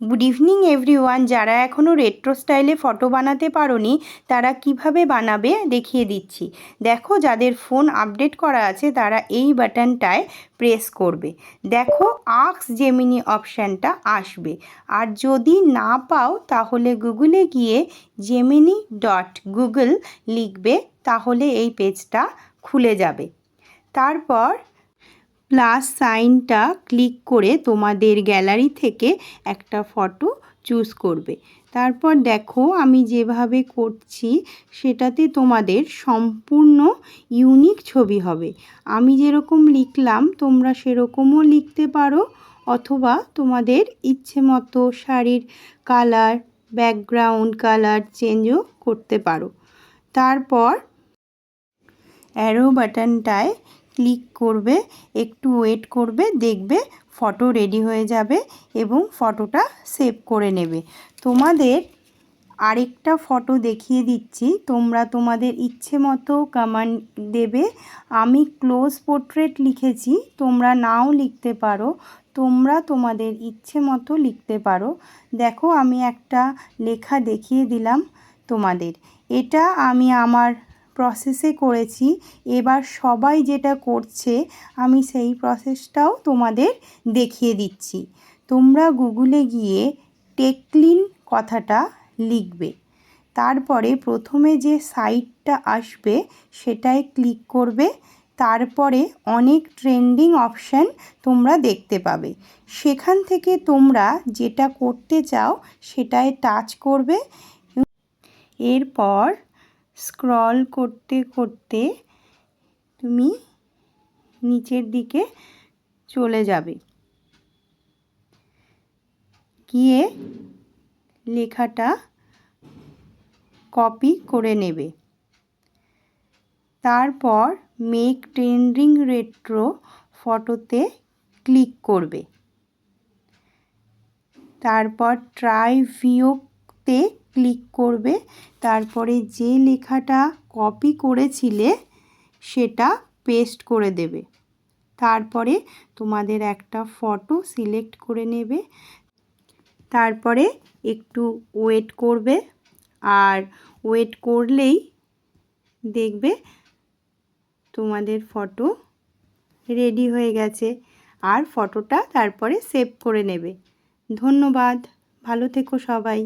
Good evening everyone. যারা এখনও retro স্টাইলে ফটো বানাতে পারোনি তারা কিভাবে বানাবে দেখিয়ে দিচ্ছি। দেখো, যাদের ফোন আপডেট করা আছে তারা এই বাটনটায় প্রেস করবে। দেখো, আস্ক জেমিনি অপশানটা আসবে। আর যদি না পাও তাহলে গুগলে গিয়ে gemini.google লিখবে, তাহলে এই পেজটা খুলে যাবে। তারপর প্লাস সাইনটা ক্লিক করে তোমাদের গ্যালারি থেকে একটা ফটো চুজ করবে। তারপর দেখো, আমি যেভাবে করছি সেটাতে তোমাদের সম্পূর্ণ ইউনিক ছবি হবে। আমি যেরকম লিখলাম তোমরা সেরকমও লিখতে পারো, অথবা তোমাদের ইচ্ছে মতো শাড়ির কালার, ব্যাকগ্রাউন্ড কালার চেঞ্জও করতে পারো। তারপর অ্যারো বাটনটায় ক্লিক করবে, একটু ওয়েট করবে, দেখবে ফটো রেডি হয়ে যাবে এবং ফটোটা সেভ করে নেবে। তোমাদের আরেকটা ফটো দেখিয়ে দিচ্ছি, তোমরা তোমাদের ইচ্ছে মতো কমান্ড দেবে। আমি ক্লোজ পোর্ট্রেট লিখেছি, তোমরা নাও লিখতে পারো, তোমরা তোমাদের ইচ্ছে মতো লিখতে পারো। দেখো, আমি একটা লেখা দেখিয়ে দিলাম তোমাদের। এটা আমি আমার প্রসেসে করেছি। এবার সবাই যেটা করছে আমি সেই প্রসেসটাও তোমাদের দেখিয়ে দিচ্ছি। তোমরা গুগলে গিয়ে টেকলিন কথাটা লিখবে। তারপরে প্রথমে যে সাইটটা আসবে সেটায় ক্লিক করবে। তারপরে অনেক ট্রেন্ডিং অপশান তোমরা দেখতে পাবে। সেখান থেকে তোমরা যেটা করতে চাও সেটায় টাচ করবে। এরপর স্ক্রল করতে করতে তুমি নিচের দিকে চলে যাবে, গিয়ে লেখাটা কপি করে নেবে। তারপর মেক ট্রেন্ডিং রেট্রো ফটোতে ক্লিক করবে। তারপর ট্রাই ভিউতে ক্লিক করবে। তারপরে যে লেখাটা কপি করেছিলে সেটা পেস্ট করে দেবে। তারপরে তোমাদের একটা ফটো সিলেক্ট করে নেবে। তারপরে একটু ওয়েট করবে, আর ওয়েট করলেই দেখবে তোমাদের ফটো রেডি হয়ে গেছে। আর ফটোটা তারপরে সেভ করে নেবে। ধন্যবাদ, ভালো থেকো সবাই।